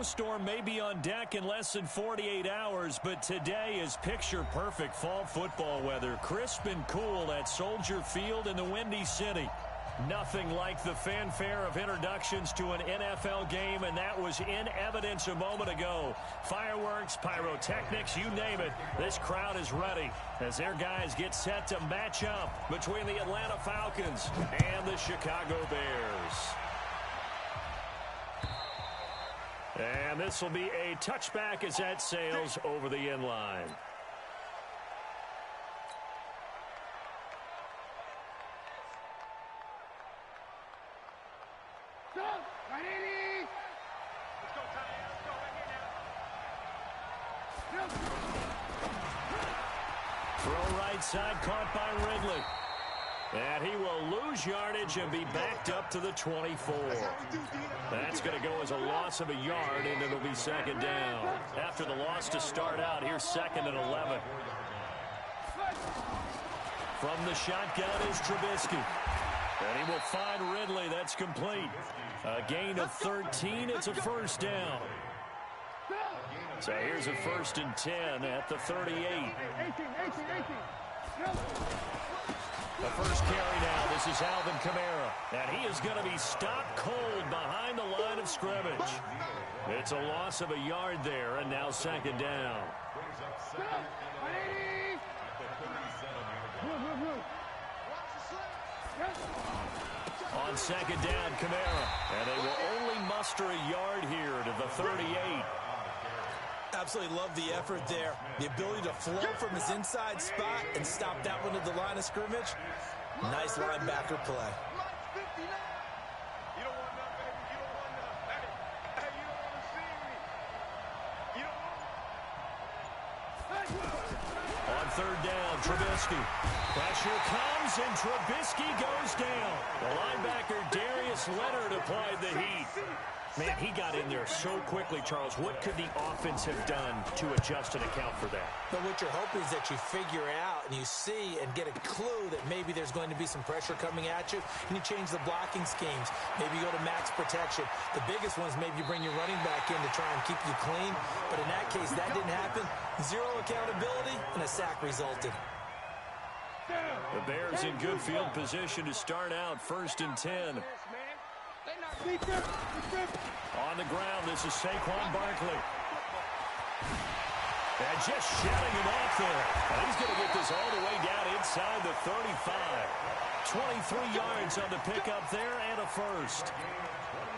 snowstorm may be on deck in less than 48 hours, but today is picture-perfect fall football weather. Crisp and cool at Soldier Field in the Windy City. Nothing like the fanfare of introductions to an NFL game, and that was in evidence a moment ago. Fireworks, pyrotechnics, you name it. This crowd is ready as their guys get set to match up between the Atlanta Falcons and the Chicago Bears. And this will be a touchback as that sails over the end line. Throw right side, caught by Ridley. And he will lose yardage and be backed up to the 24. That's going to go as a loss of a yard, and it'll be second down. After the loss to start out, here's second and 11. From the shotgun is Trubisky. And he will find Ridley. That's complete. A gain of 13. It's a first down. So here's a first and 10 at the 38. The first carry now. This is Alvin Kamara. And he is going to be stopped cold behind the line of scrimmage. It's a loss of a yard there, and now second down. On second down, Kamara. And they will only muster a yard here to the 38. Absolutely love the effort there. The ability to flow from his inside spot and stop that one at the line of scrimmage. Nice linebacker play. On third down, Trubisky. Pressure comes, and Trubisky goes down. The linebacker, Darius Leonard, applied the heat. Man, he got in there so quickly, Charles. What could the offense have done to adjust and account for that? But what you're hoping is that you figure out and you see and get a clue that maybe there's going to be some pressure coming at you, and you change the blocking schemes. Maybe you go to max protection. The biggest ones, maybe you bring your running back in to try and keep you clean. But in that case, that didn't happen. Zero accountability, and a sack resulted. The Bears in good field position to start out first and 10. On the ground, this is Saquon Barkley. And just shutting him off there. And he's going to get this all the way down inside the 35. 23 yards on the pickup there and a first.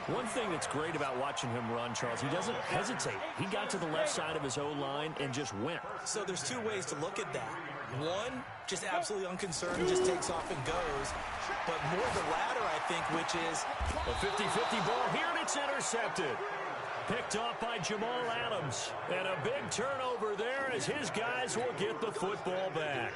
One thing that's great about watching him run, Charles, he doesn't hesitate. He got to the left side of his O-line and just went. So there's two ways to look at that. One, just absolutely unconcerned, just takes off and goes. But more the latter, I think, which is a 50-50 ball here, and it's intercepted. Picked off by Jamal Adams. And a big turnover there as his guys will get the football back.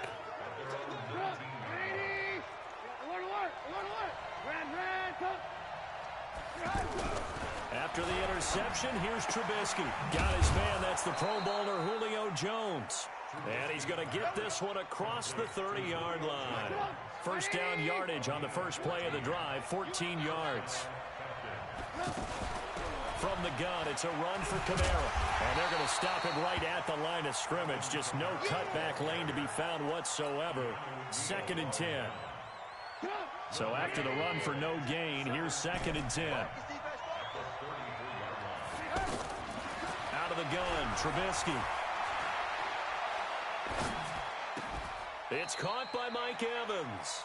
After the interception, here's Trubisky. Got his man, that's the Pro Bowler Julio Jones. And he's going to get this one across the 30-yard line. First down yardage on the first play of the drive, 14 yards. From the gun, it's a run for Kamara. And they're going to stop him right at the line of scrimmage. Just no cutback lane to be found whatsoever. Second and 10. So after the run for no gain, here's second and 10. Out of the gun, Trubisky. It's caught by Mike Evans.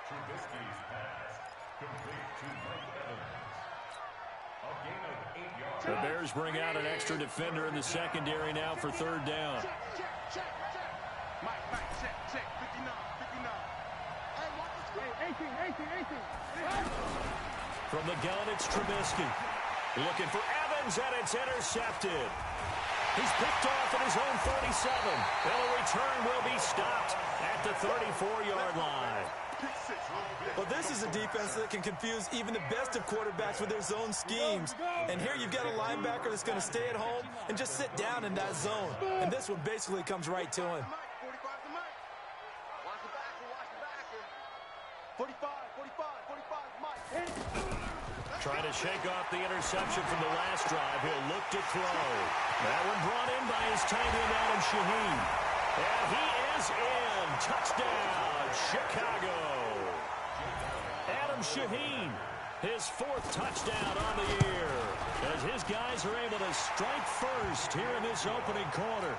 Trubisky's pass complete to Mike Evans. A gain of 8 yards. The Bears bring out an extra defender in the secondary now for third down. Check. Mike, check. 59. Hey, 18. From the gun, it's Trubisky. Looking for Evans, and it's intercepted. He's picked off at his own 37. And a return will be stopped at the 34-yard line. Well, this is a defense that can confuse even the best of quarterbacks with their zone schemes. And here you've got a linebacker that's going to stay at home and just sit down in that zone. And this one basically comes right to him. 45, Mike. Trying to shake off the interception from the last drive. He'll look to throw. That one brought in by his tight end, Adam Shaheen. And he is in. Touchdown, Chicago. Adam Shaheen, his 4th touchdown on the year, as his guys are able to strike first here in this opening quarter.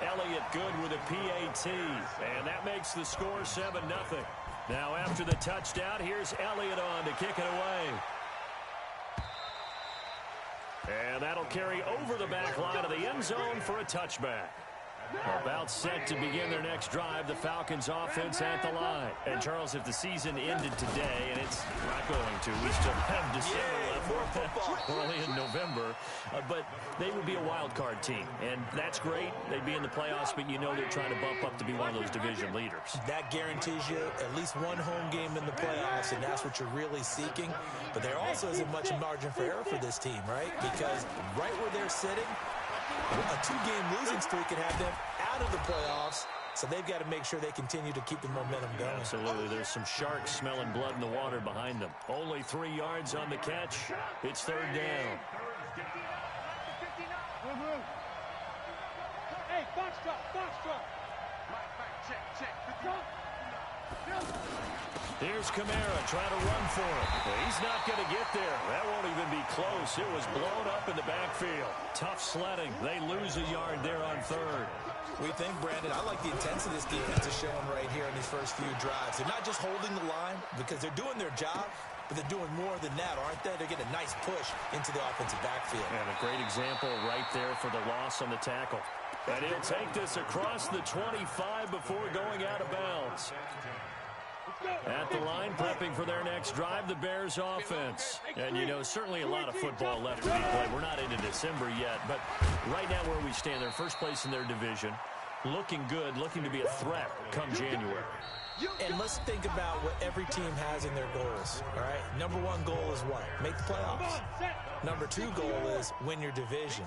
Elliott good with a PAT, and that makes the score 7-0. Now after the touchdown, here's Elliott on to kick it away. And that'll carry over the back line of the end zone for a touchback. About set to begin their next drive, the Falcons offense at the line. And, Charles, if the season ended today, and it's not going to, we still have December left. We're only in November. But they would be a wild card team, and that's great. They'd be in the playoffs, but you know they're trying to bump up to be one of those division leaders. That guarantees you at least one home game in the playoffs, and that's what you're really seeking. But there also isn't much margin for error for this team, right? Because right where they're sitting, a 2-game losing streak can have them out of the playoffs, so they've got to make sure they continue to keep the momentum going. Absolutely. There's some sharks smelling blood in the water behind them. Only 3 yards on the catch. It's 3rd down. Hey, box drop. Check. Here's Kamara trying to run for it. Well, he's not going to get there. That won't even be close. It was blown up in the backfield. Tough sledding. They lose a yard there on 3rd. We think, Brandon, I like the intensity this defense is showing right here in these first few drives. They're not just holding the line because they're doing their job, but they're doing more than that, aren't they? They're getting a nice push into the offensive backfield. And a great example right there for the loss on the tackle. And he'll take this across the 25 before going out of bounds. At the line, prepping for their next drive, the Bears offense. And, you know, certainly a lot of football left to be played. We're not into December yet, but right now where we stand, they're first place in their division. Looking good, looking to be a threat come January. And let's think about what every team has in their goals, all right? Number 1 goal is what? Make the playoffs. Number 2 goal is win your division.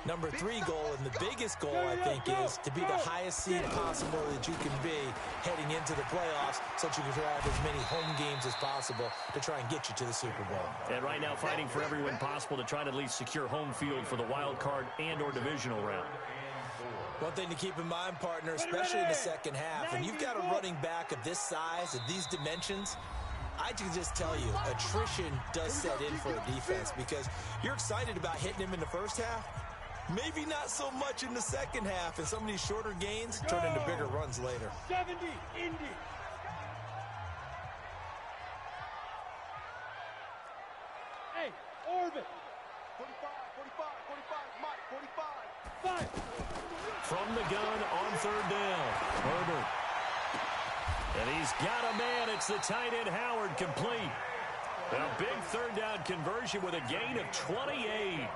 Number 3 goal, and the biggest goal, I think, is to be the highest seed possible that you can be heading into the playoffs so that you can have as many home games as possible to try and get you to the Super Bowl. And right now fighting for every win possible to try to at least secure home field for the wild card and or divisional round. One thing to keep in mind, partner, especially in the second half, when you've got a running back of this size, of these dimensions, I can just tell you, attrition does set in for a defense because you're excited about hitting him in the first half. Maybe not so much in the second half, and some of these shorter gains turn into bigger runs later. 70, Indy. Hey, orbit. 45, Mike, 45. 5. From the gun on 3rd down, Herbert. And he's got a man. It's the tight end, Howard, complete. A big 3rd down conversion with a gain of 28.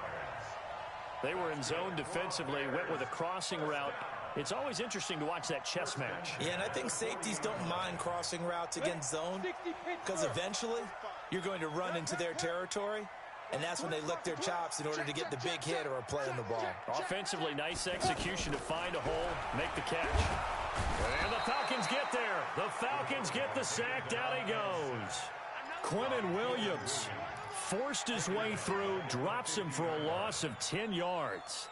They were in zone defensively, went with a crossing route. It's always interesting to watch that chess match. Yeah, and I think safeties don't mind crossing routes against zone because eventually you're going to run into their territory, and that's when they lick their chops in order to get the big hit or a play on the ball. Offensively, nice execution to find a hole, make the catch. And the Falcons get there. The Falcons get the sack. Down he goes. Quinnen Williams forced his way through, drops him for a loss of 10 yards.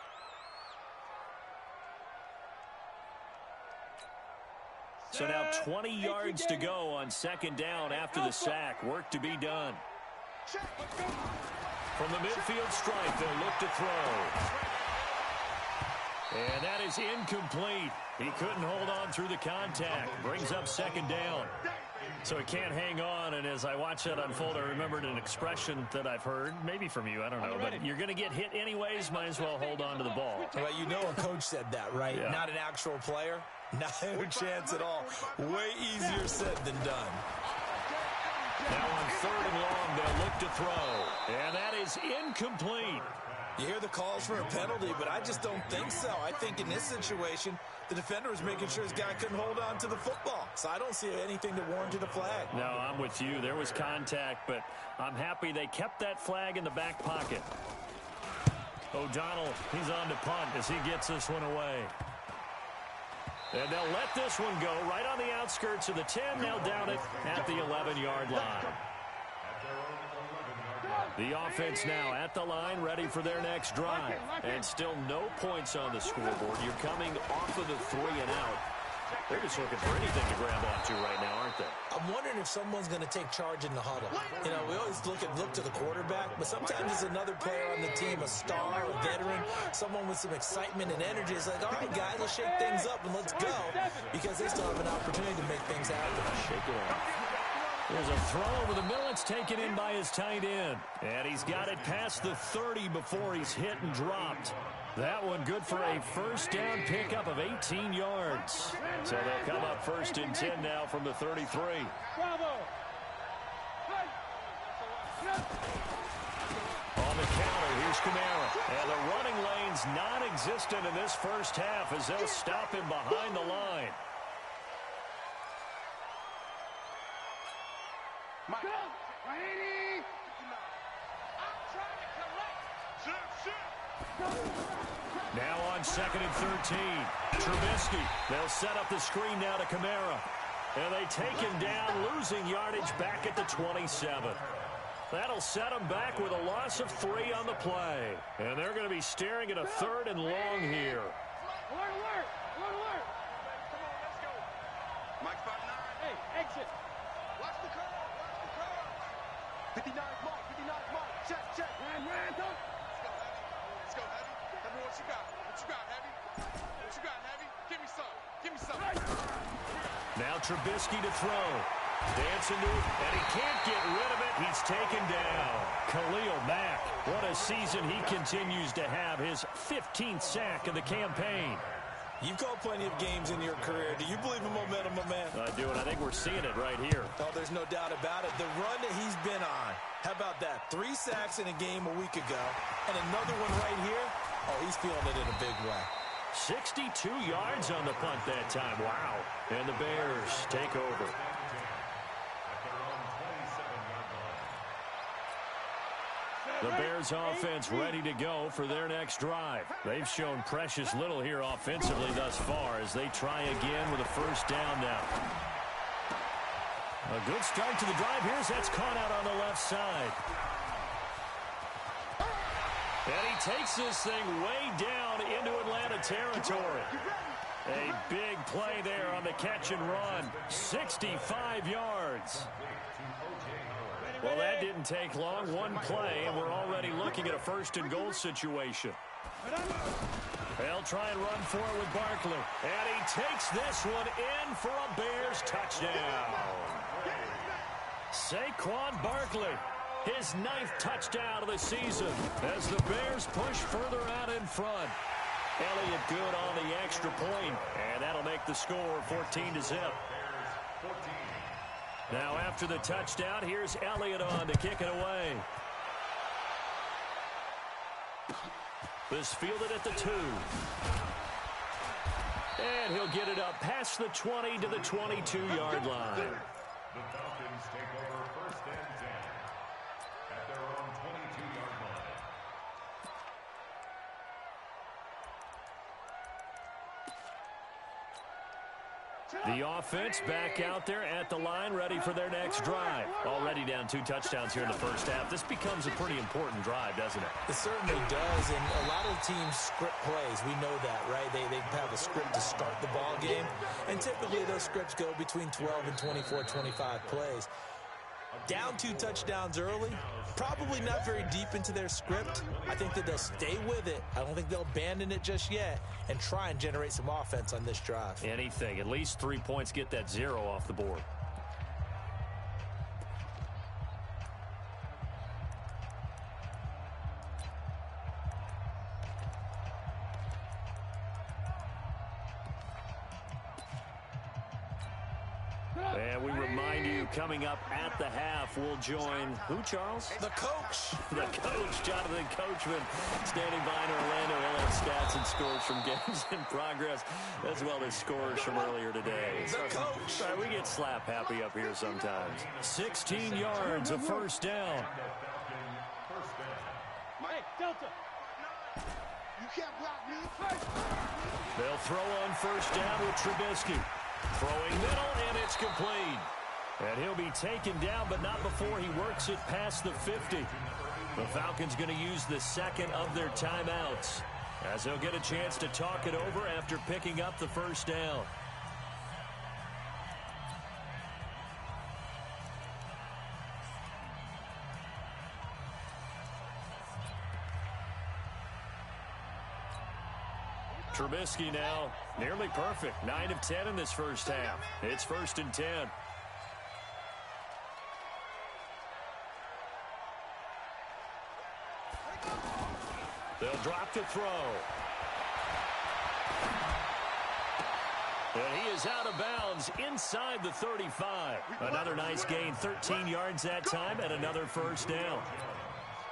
So now 20 yards to go on 2nd down after the sack. Work to be done. From the midfield stripe, they'll look to throw. And that is incomplete. He couldn't hold on through the contact. Brings up 2nd down. So he can't hang on, and as I watch that unfold, I remembered an expression that I've heard, maybe from you, I don't know, but you're going to get hit anyways, might as well hold on to the ball. Well, you know a coach said that, right? Yeah. Not an actual player. Not a chance at all. Way easier said than done. Now on 3rd and long, they'll look to throw, and that is incomplete. You hear the calls for a penalty, but I just don't think so. I think in this situation, the defender was making sure his guy couldn't hold on to the football. So I don't see anything that warranted a flag. No, I'm with you. There was contact, but I'm happy they kept that flag in the back pocket. O'Donnell, he's on to punt as he gets this one away. And they'll let this one go right on the outskirts of the 10. They'll down it at the 11-yard line. The offense now at the line, ready for their next drive. And still no points on the scoreboard. You're coming off of the 3 and out. They're just looking for anything to grab onto right now, aren't they? I'm wondering if someone's going to take charge in the huddle. You know, we always look to the quarterback, but sometimes it's another player on the team, a star, a veteran, someone with some excitement and energy. It's like, all right, guys, let's shake things up and let's go, because they still have an opportunity to make things happen. Shake it up. There's a throw over the middle. It's taken in by his tight end. And he's got it past the 30 before he's hit and dropped. That one good for a first down pickup of 18 yards. So they'll come up 1st and 10 now from the 33. Bravo. On the counter, here's Kamara. And the running lane's non-existent in this first half as they'll stop him behind the line. Mike. I'm trying to collect. Now on 2nd and 13. Trubisky. They'll set up the screen now to Kamara. And they take him down, losing yardage back at the 27. That'll set them back with a loss of 3 on the play. And they're going to be staring at a 3rd and long here. Alert, alert. Alert, alert. Come on, let's go. Mike 5-9. Hey, exit. Watch the curve. 59 mark, 59 mark. Check, check. Ran, go. Let's go, Heavy. Tell me what you got. What you got, Heavy? What you got, Heavy? Give me some. Give me some. Now Trubisky to throw. Dancing to it, and he can't get rid of it. He's taken down. Khalil Mack. What a season he continues to have. His 15th sack of the campaign. You've called plenty of games in your career. Do you believe in momentum, my man? I do, and I think we're seeing it right here. Oh, there's no doubt about it. The run that he's been on. How about that? 3 sacks in a game a week ago, and another one right here. Oh, he's feeling it in a big way. 62 yards on the punt that time. Wow. And the Bears take over. The Bears offense ready to go for their next drive. They've shown precious little here offensively thus far as they try again with a first down now. A good start to the drive. That's caught out on the left side. And he takes this thing way down into Atlanta territory. A big play there on the catch and run. 65 yards. Well, that didn't take long. One play, and we're already looking at a 1st and goal situation. They'll try and run for it with Barkley. And he takes this one in for a Bears touchdown. Saquon Barkley, his 9th touchdown of the season as the Bears push further out in front. Elliott good on the extra point, and that'll make the score 14-0. Now after the touchdown, here's Elliott on to kick it away. This fielded at the 2. And he'll get it up past the 20 to the 22-yard line. The Falcons take over 1st and 10 at their own 22-yard line. The offense back out there at the line, ready for their next drive. Already down 2 touchdowns here in the first half. This becomes a pretty important drive, doesn't it? It certainly does, and a lot of teams script plays. We know that, right? They have a script to start the ball game, and typically those scripts go between 12 and 24, 25 plays. Down 2 touchdowns early, probably not very deep into their script. I think that they'll stay with it. I don't think they'll abandon it just yet and try and generate some offense on this drive. Anything. At least 3 points, get that 0 off the board. And we remind you, coming up at the half, we'll join who, Charles? The coach. The coach, Jonathan Coachman, standing by in Orlando. He'll have stats and scores from games in progress, as well as scores from earlier today. The coach. Sorry, we get slap happy up here sometimes. 16 yards, a first down. Hey, Delta. You can't block me. They'll throw on first down with Trubisky. Throwing middle, and it's complete. And he'll be taken down, but not before he works it past the 50. The Falcons going to use the second of their timeouts, as they'll get a chance to talk it over after picking up the first down. Trubisky now nearly perfect. 9 of 10 in this first half. It's 1st and 10. They'll drop to throw. And he is out of bounds inside the 35. Another nice gain, 13 yards that time, and another first down.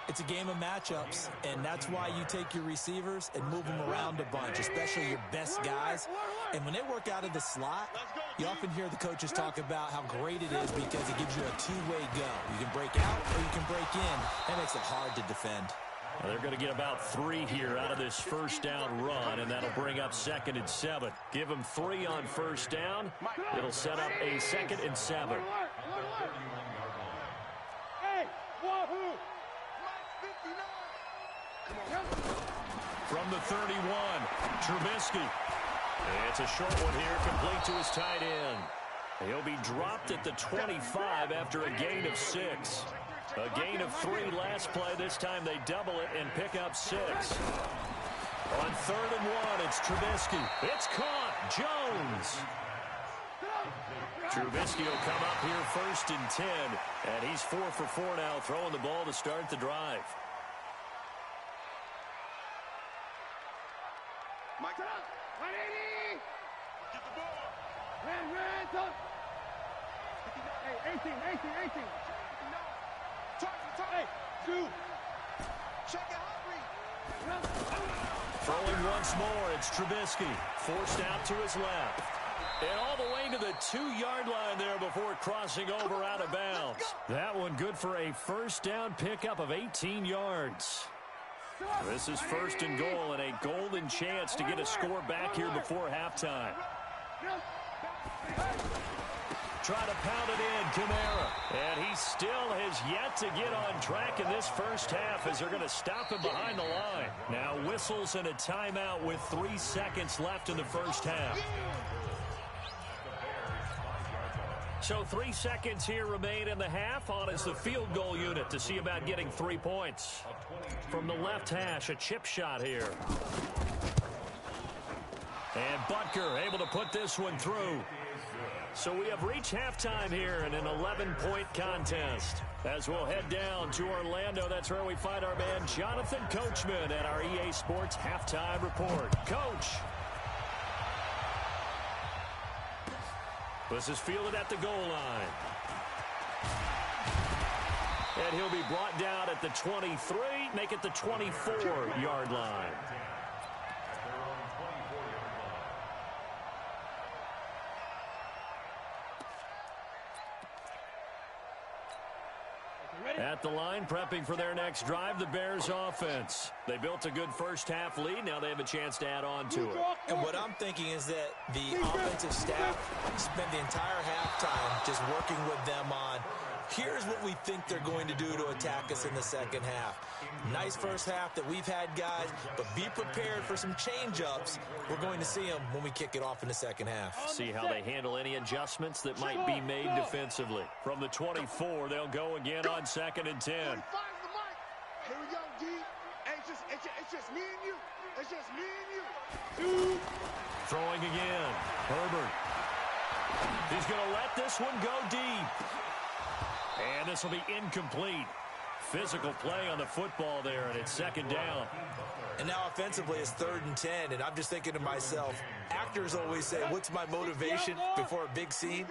It's a game of matchups, and that's why you take your receivers and move them around a bunch, especially your best guys. And when they work out of the slot, you often hear the coaches talk about how great it is because it gives you a two-way go. You can break out or you can break in. That makes it hard to defend. Well, they're going to get about 3 here out of this first down run, and that'll bring up 2nd and 7. Give them 3 on first down. It'll set up a 2nd and 7. Hey, wahoo! From the 31, Trubisky. It's a short one here, complete to his tight end. He'll be dropped at the 25 after a gain of 6. A gain of 3 last play. This time they double it and pick up 6. On 3rd and 1, it's Trubisky. It's caught. Jones. Trubisky will come up here 1st and 10. And he's 4 for 4 now, throwing the ball to start the drive. Mike, get up! 180! Get the ball! Ran, touch! Hey, 18! Hey, 2! Check it out, Throwing once more, it's Trubisky. Forced out to his left. And all the way to the 2-yard line there before crossing over out of bounds. That one good for a first down pickup of 18 yards. This is 1st and goal and a golden chance to get a score back here before halftime. Try to pound it in, Kamara. And he still has yet to get on track in this first half as they're going to stop him behind the line. Now whistles and a timeout with 3 seconds left in the first half. So 3 seconds here remain in the half. On is the field goal unit to see about getting 3 points. From the left hash, a chip shot here. And Butker able to put this one through. So we have reached halftime here in an 11-point contest. As we'll head down to Orlando, that's where we find our man Jonathan Coachman at our EA Sports Halftime Report. Coach. This is fielded at the goal line. And he'll be brought down at the 23, make it the 24-yard line. At the line, prepping for their next drive, the Bears offense. They built a good first half lead. Now they have a chance to add on to it. And what I'm thinking is that the offensive staff spent the entire halftime just working with them on, here's what we think they're going to do to attack us in the second half. Nice first half that we've had, guys, but be prepared for some change-ups. We're going to see them when we kick it off in the second half. See how they handle any adjustments that might be made defensively. From the 24, they'll go again on 2nd and 10. Here we go, D. Hey, it's just me and you. It's just me and you. 2. Throwing again. Herbert. He's going to let this one go deep. And this will be incomplete. Physical play on the football there, and it's 2nd down. And now offensively it's 3rd and 10, and I'm just thinking to myself, actors always say, what's my motivation before a big scene?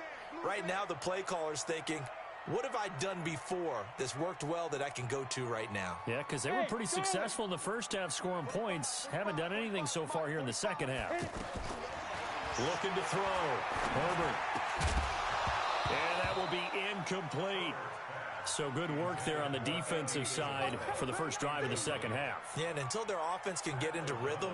Right now the play caller's thinking, what have I done before that's worked well that I can go to right now? Yeah, because they were pretty successful in the first half scoring points. Haven't done anything so far here in the second half. Looking to throw. Herbert. And that will be incomplete. So good work there on the defensive side for the first drive of the second half. Yeah, and until their offense can get into rhythm,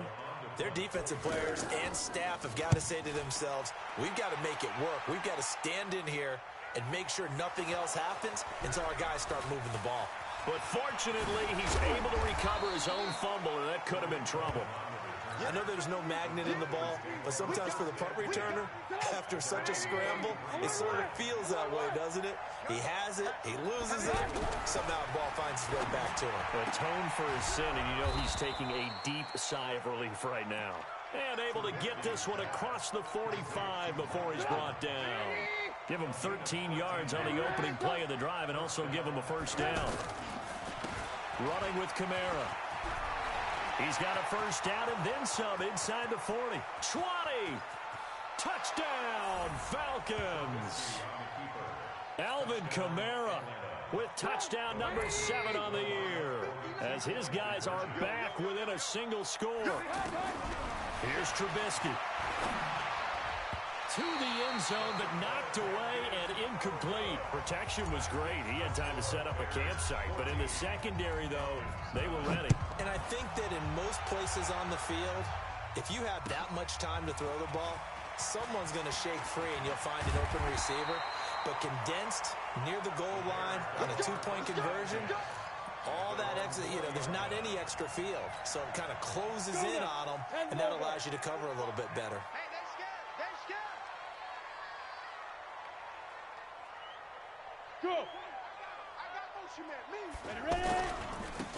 their defensive players and staff have got to say to themselves, we've got to make it work. We've got to stand in here and make sure nothing else happens until our guys start moving the ball. But fortunately, he's able to recover his own fumble, and that could have been trouble. I know there's no magnet in the ball, but sometimes for the punt returner, after such a scramble, it sort of feels that way, doesn't it? He has it, he loses it, somehow the ball finds its way back to him. Atone for his sin, and you know he's taking a deep sigh of relief right now. And able to get this one across the 45 before he's brought down. Give him 13 yards on the opening play of the drive and also give him a first down. Running with Kamara. He's got a first down and then some inside the 40. 20. Touchdown, Falcons. Alvin Kamara with touchdown number 7 on the year, as his guys are back within a single score. Here's Trubisky. To the end zone, but knocked away and incomplete. Protection was great. He had time to set up a campsite. But in the secondary, though, they were ready. And I think that in most places on the field, if you have that much time to throw the ball, someone's going to shake free and you'll find an open receiver. But condensed near the goal line on a 2-point conversion, all that extra, there's not any extra field. So it kind of closes in on them, and that allows you to cover a little bit better. Go. I got motion, man. Me. Ready?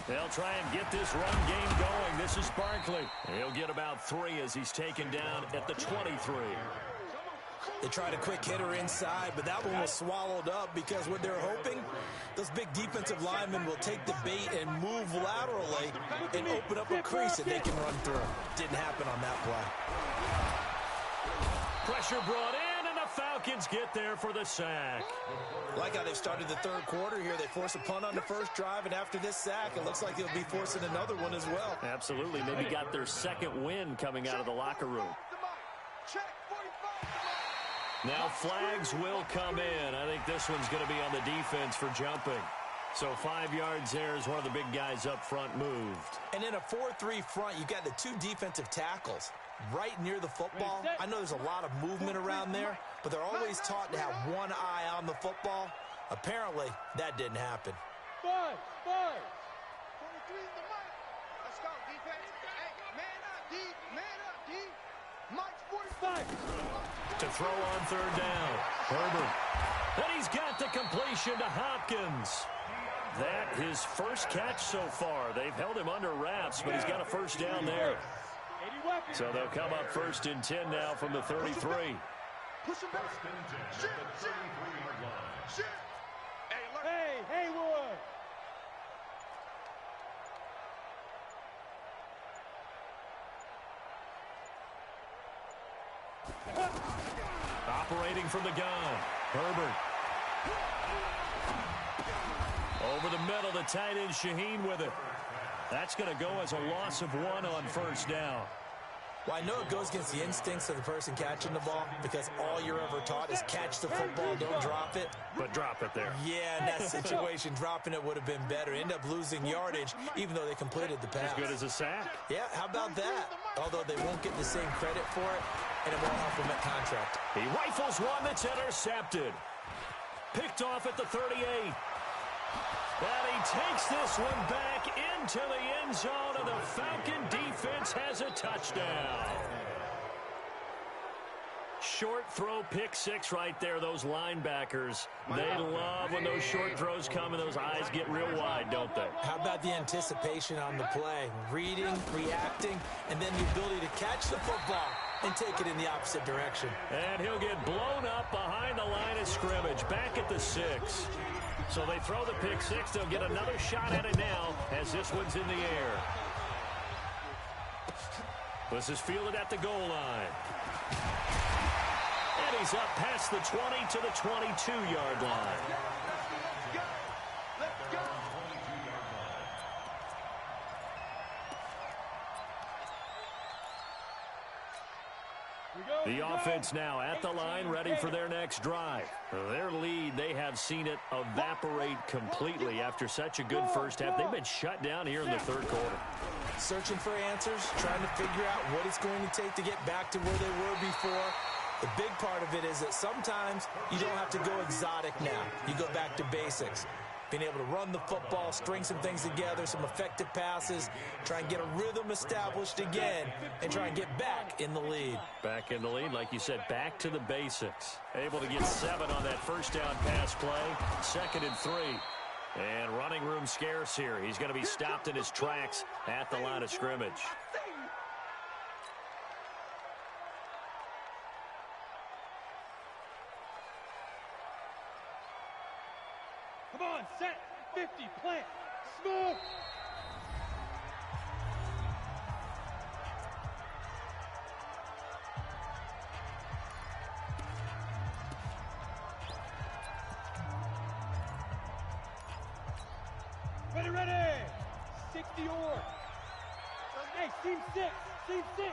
They'll try and get this run game going. This is Barkley. He'll get about 3 as he's taken down at the 23. They tried a quick hitter inside, but that one was swallowed up because what they're hoping, those big defensive linemen will take the bait and move laterally and open up a crease that they can run through. Didn't happen on that play. Pressure brought in, and the Falcons get there for the sack. Like how they started the third quarter here. They force a punt on the first drive, and after this sack, it looks like they'll be forcing another one as well. Absolutely. Maybe got their second win coming out of the locker room. Now flags will come in. I think this one's going to be on the defense for jumping. So 5 yards there as one of the big guys up front moved. And in a 4-3 front, you've got the 2 defensive tackles right near the football. I know there's a lot of movement around there, but they're always taught to have one eye on the football. Apparently, that didn't happen. 5. 23 is the mic. Let's go, defense. Hey, man up, D. Man up, D. Mike's 45. To throw on third down. Herbert. And he's got the completion to Hopkins. That his first catch so far. They've held him under wraps, but he's got a first down there. So they'll come up 1st and 10 now from the 33. Push him back. Shit. Hey, Haywood. Operating from the gun. Herbert. Over the middle, the tight end Shaheen with it. That's going to go as a loss of 1 on first down. Well, I know it goes against the instincts of the person catching the ball because all you're ever taught is catch the football, don't drop it. But drop it there. Yeah, in that situation, dropping it would have been better. End up losing yardage, even though they completed the pass. As good as a sack. Yeah, how about that? Although they won't get the same credit for it, and it won't help them at contract. He rifles one that's intercepted. Picked off at the 38. And he takes this one back into the end zone, and the Falcon defense has a touchdown. Short throw, pick 6 right there, those linebackers. They love when those short throws come and those eyes get real wide, don't they? How about the anticipation on the play? Reading, reacting, and then the ability to catch the football and take it in the opposite direction. And he'll get blown up behind the line of scrimmage, back at the 6. So they throw the pick 6. They'll get another shot at it now as this one's in the air. This is fielded at the goal line. And he's up past the 20 to the 22-yard line. The offense now at the line, ready for their next drive. Their lead, they have seen it evaporate completely after such a good first half. They've been shut down here in the third quarter. Searching for answers, trying to figure out what it's going to take to get back to where they were before. The big part of it is that sometimes you don't have to go exotic now. You go back to basics. being able to run the football, string some things together, some effective passes, try and get a rhythm established again, and try and get back in the lead. Back in the lead, like you said, back to the basics. Able to get 7 on that first down pass play, 2nd and 3. And running room scarce here. He's going to be stopped in his tracks at the line of scrimmage. Come on, set, 50, plant, smoke. Ready, 60 or. Hey, team 6, team 6.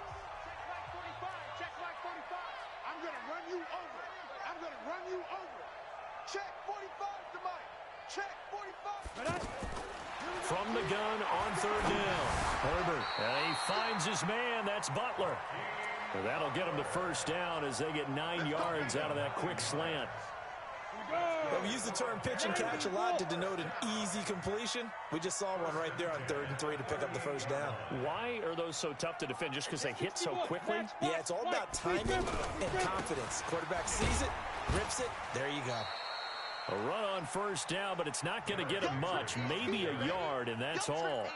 Check like 45, I'm gonna run you over. I'm gonna run you over. Check 45 to Mike. Check 45. From the gun on 3rd down. Herbert, and he finds his man. That's Butler. And that'll get him the first down as they get 9 yards out of that quick slant. Well, we use the term pitch and catch a lot to denote an easy completion. We just saw one right there on 3rd and 3 to pick up the first down. Why are those so tough to defend? Just because they hit so quickly? Yeah, it's all about timing and confidence. Quarterback sees it, rips it, there you go. A run on first down, but it's not going to get him much. Maybe a yard, and that's all.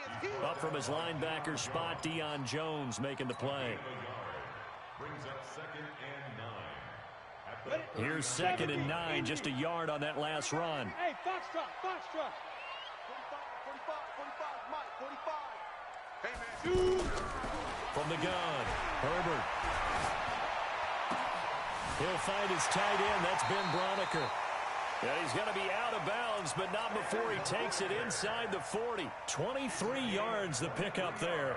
Up from his linebacker spot, Deion Jones making the play. Brings up 2nd and 9. Here's 2nd and 9, just a yard on that last run. Hey, foxtrot, foxtrot. 45, Mike, 45. Hey, man. From the gun, Herbert. He'll find his tight end. That's Ben Broniker. And he's going to be out of bounds, but not before he takes it inside the 40. 23 yards the pickup there.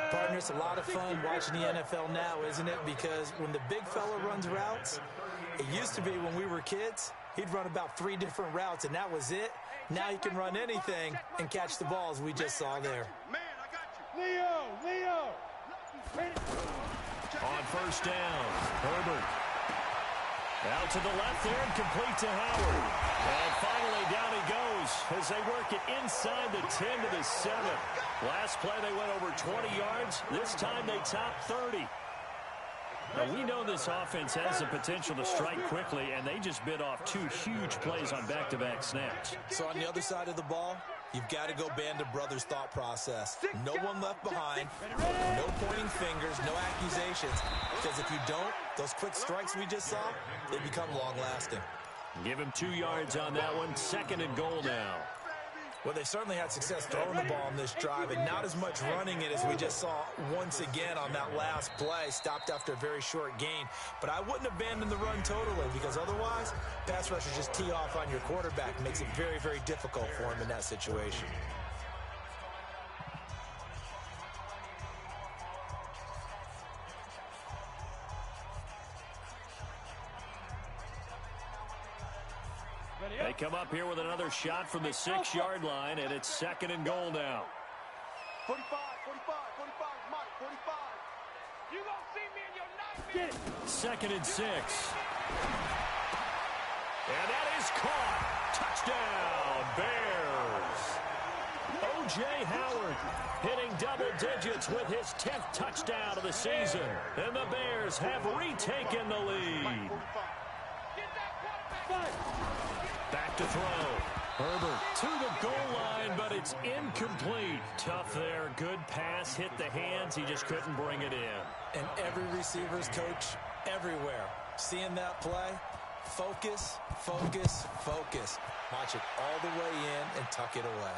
Partner, it's a lot of fun watching the NFL now, isn't it? Because when the big fella runs routes, it used to be when we were kids, he'd run about 3 different routes, and that was it. Now he can run anything and catch the balls we just saw there. Man, I got you. Leo. On first down, Herbert. Out to the left there and complete to Howard. And finally down he goes as they work it inside the 10 to the 7. Last play they went over 20 yards. This time they top 30. Now we know this offense has the potential to strike quickly, and they just bit off 2 huge plays on back-to-back snaps. So on the other side of the ball, you've got to go band of brothers thought process. No one left behind, no pointing fingers, no accusations. Because if you don't, those quick strikes we just saw, they become long-lasting. Give him 2 yards on that one. 2nd and goal now. Well, they certainly had success throwing the ball on this drive, and not as much running it as we just saw once again on that last play. Stopped after a very short gain. But I wouldn't abandon the run totally, because otherwise, pass rushers just tee off on your quarterback. Makes it very, very difficult for him in that situation. They come up here with another shot from the 6-yard line, and it's 2nd and goal now. 45, Mike, 45. You gonna see me in your nightmare. 2nd and 6. And that is caught. Touchdown, Bears. O.J. Howard hitting double digits with his 10th touchdown of the season. And the Bears have retaken the lead. Back to throw. Herbert to the goal line, but it's incomplete. Tough there. Good pass. Hit the hands. He just couldn't bring it in. And every receiver's coach everywhere. Seeing that play, focus, focus, focus. Watch it all the way in and tuck it away.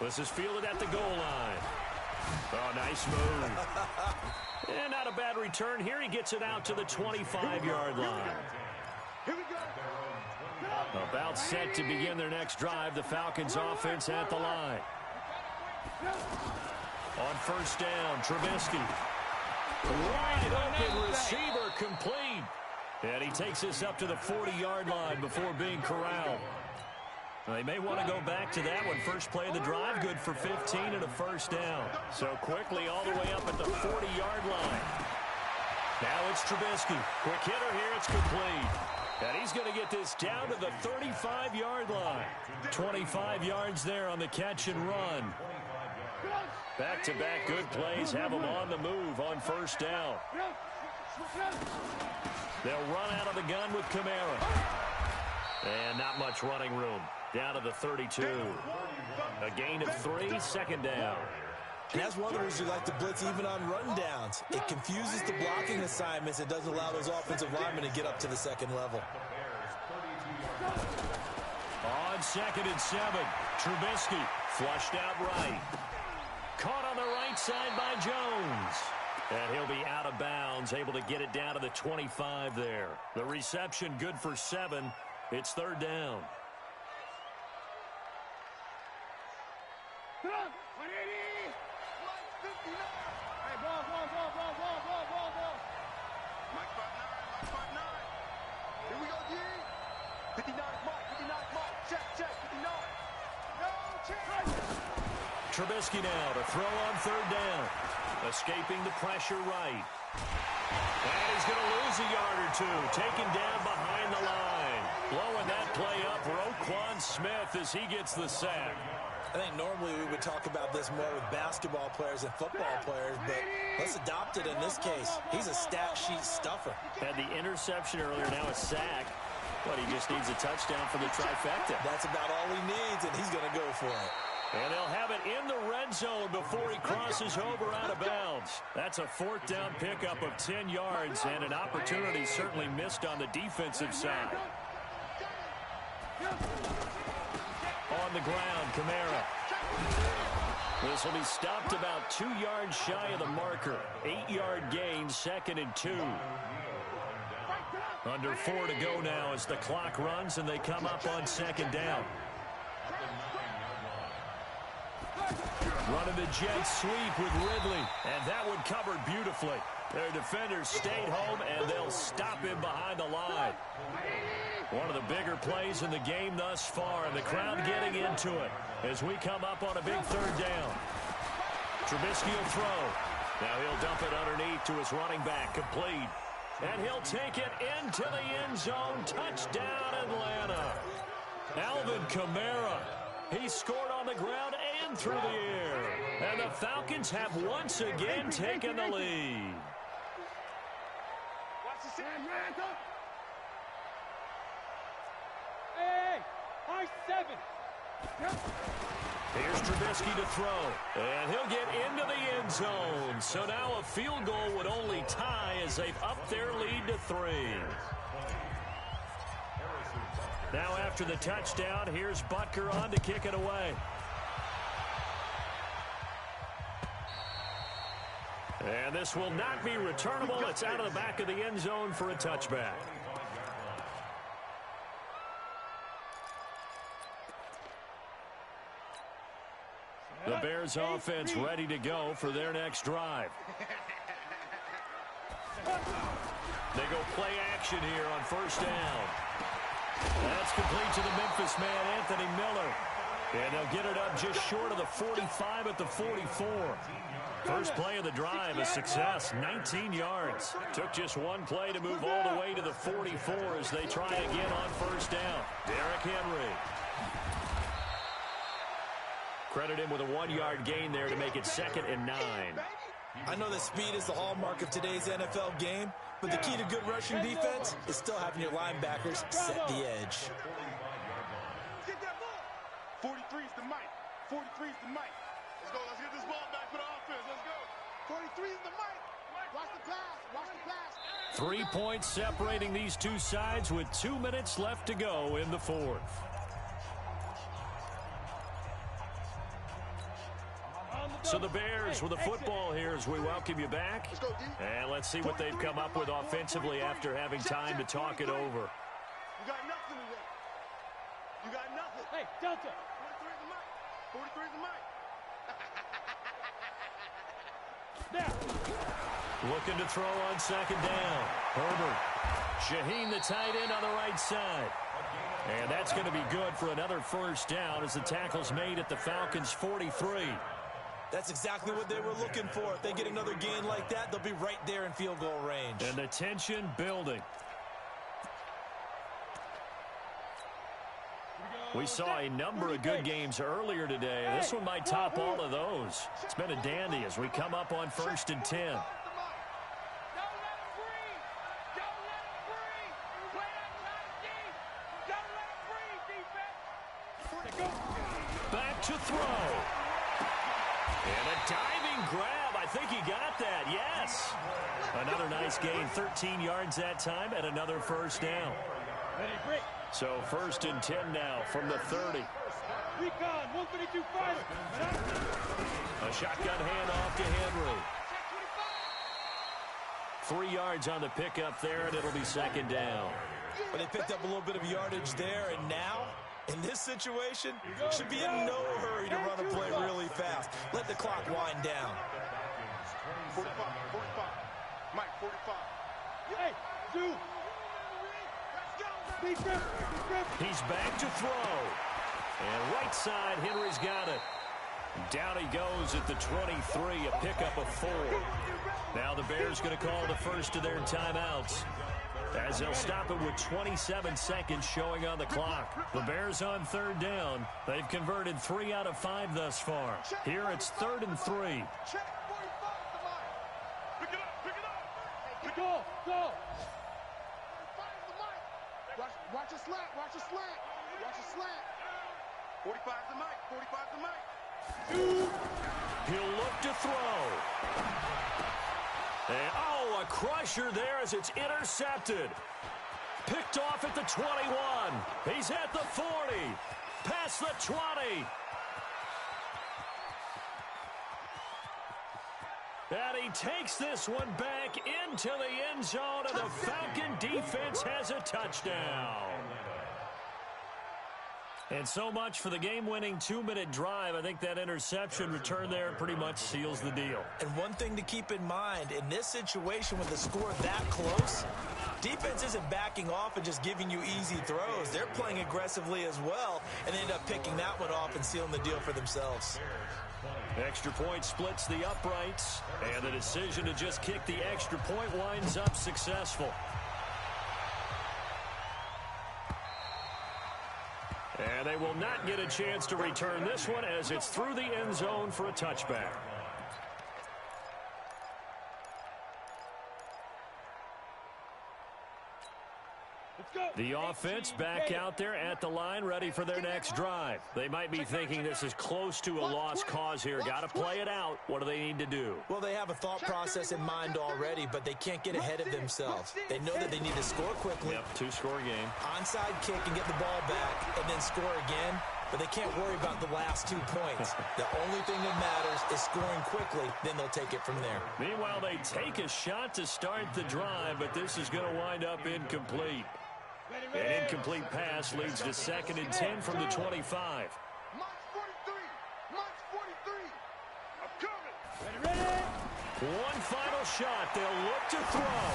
This is fielded at the goal line. Oh, nice move. And not a bad return here. He gets it out to the 25-yard line. Here we go. About set to begin their next drive. The Falcons offense at the line. On first down, Trubisky. Wide open receiver complete. And he takes this up to the 40-yard line before being corralled. They may want to go back to that one. First play of the drive, good for 15 and a first down. So quickly all the way up at the 40-yard line. Now it's Trubisky. Quick hitter here, it's complete. And he's going to get this down to the 35-yard line. 25 yards there on the catch and run. Back-to-back good plays have them on the move on first down. They'll run out of the gun with Kamara. And not much running room. Down to the 32. A gain of 3, second down. And that's one of the reasons you like to blitz even on run downs. It confuses the blocking assignments. It doesn't allow those offensive linemen to get up to the second level. On 2nd and 7, Trubisky flushed out right. Caught on the right side by Jones. And he'll be out of bounds, able to get it down to the 25 there. The reception good for 7. It's third down. Trubisky now to throw on third down. Escaping the pressure right. And he's going to lose a yard or two. Taken down behind the line. Blowing that play up, Roquan Smith as he gets the sack. I think normally we would talk about this more with basketball players and football players, but let's adopt it in this case. He's a stat sheet stuffer. Had the interception earlier, now a sack. But he just needs a touchdown for the trifecta. That's about all he needs, and he's going to go for it. And they'll have it in the red zone before he crosses over out of bounds. That's a fourth down pickup of 10 yards and an opportunity certainly missed on the defensive side. On the ground, Kamara. This will be stopped about 2 yards shy of the marker. 8-yard gain, 2nd and 2. Under 4 to go now as the clock runs and they come up on 2nd down. Running the jet sweep with Ridley, and that one covered beautifully. Their defenders stayed home, and they'll stop him behind the line. One of the bigger plays in the game thus far, and the crowd getting into it as we come up on a big third down. Trubisky will throw. Now he'll dump it underneath to his running back, complete. And he'll take it into the end zone. Touchdown, Atlanta. Alvin Kamara. He scored on the ground and through the air. And the Falcons have once again taken the lead. Hey, R7. Here's Trubisky to throw. And he'll get into the end zone. So now a field goal would only tie as they've upped their lead to 3. Now after the touchdown, here's Butker on to kick it away. And this will not be returnable. It's out of the back of the end zone for a touchback. The Bears offense ready to go for their next drive. They go play action here on first down. That's complete to the Memphis man, Anthony Miller. And they'll get it up just short of the 45 at the 44. First play of the drive, a success, 19 yards. Took just one play to move all the way to the 44 as they try again on first down. Derrick Henry. Credit him with a 1-yard gain there to make it 2nd and 9. I know that speed is the hallmark of today's NFL game, but the key to good rushing defense is still having your linebackers set the edge. Get that ball. 43 is the mic. 43 is the mic. Let's go. Let's get this ball back for the offense. Let's go. 43 is the mic. Watch the pass. Watch the pass. 3 points separating these two sides with 2 minutes left to go in the fourth. So the Bears with the football here as we welcome you back. And let's see what they've come up with offensively after having time to talk it over. You got nothing today. You got nothing. Hey, Delta. 43 is the mic. 43 is the mic. There. Looking to throw on 2nd down. Herbert. Shaheen the tight end on the right side. And that's going to be good for another first down as the tackle's made at the Falcons' 43. That's exactly what they were looking for. If they get another gain like that, they'll be right there in field goal range. And the tension building. We saw a number of good games earlier today. This one might top all of those. It's been a dandy as we come up on 1st and 10. Back to throw. And a diving grab. I think he got that. Yes. Another nice gain. 13 yards that time and another first down. So 1st and 10 now from the 30. Recon, 132 fighter. A shotgun handoff to Henry. 3 yards on the pickup there, and it'll be 2nd down. But they picked up a little bit of yardage there, and now, in this situation, should be in no hurry to run a play really fast. Let the clock wind down. 45, 45. Mike, 45. Hey, dude. He's back to throw. And right side, Henry's got it. Down he goes at the 23, a pickup of 4. Now the Bears going to call the first of their timeouts, as they'll stop it with 27 seconds showing on the clock. The Bears on 3rd down. They've converted 3 out of 5 thus far. Here it's 3rd and 3. Pick it up. Go. Watch a slant. Watch a slant. 45's the mic. 45's the mic. He'll look to throw. And, a crusher there as it's intercepted. Picked off at the 21. He's at the 40. Past the 20. And he takes this one back into the end zone, and the Falcon defense has a touchdown. And so much for the game-winning 2-minute drive. I think that interception return there pretty much seals the deal. And one thing to keep in mind, in this situation with the score that close, defense isn't backing off and just giving you easy throws. They're playing aggressively as well, and they end up picking that one off and sealing the deal for themselves. Extra point splits the uprights, and the decision to just kick the extra point winds up successful. And they will not get a chance to return this one as it's through the end zone for a touchback. The offense back out there at the line, ready for their next drive. They might be thinking this is close to a lost cause here. Got to play it out. What do they need to do? Well, they have a thought process in mind already, but they can't get ahead of themselves. They know that they need to score quickly. Yep, 2-score game. Onside kick and get the ball back and then score again. But they can't worry about the last 2 points. The only thing that matters is scoring quickly, then they'll take it from there. Meanwhile, they take a shot to start the drive, but this is going to wind up incomplete. An incomplete pass leads to 2nd and 10 from the 25. March 43. March 43. I'm coming. Ready? One final shot. They'll look to throw.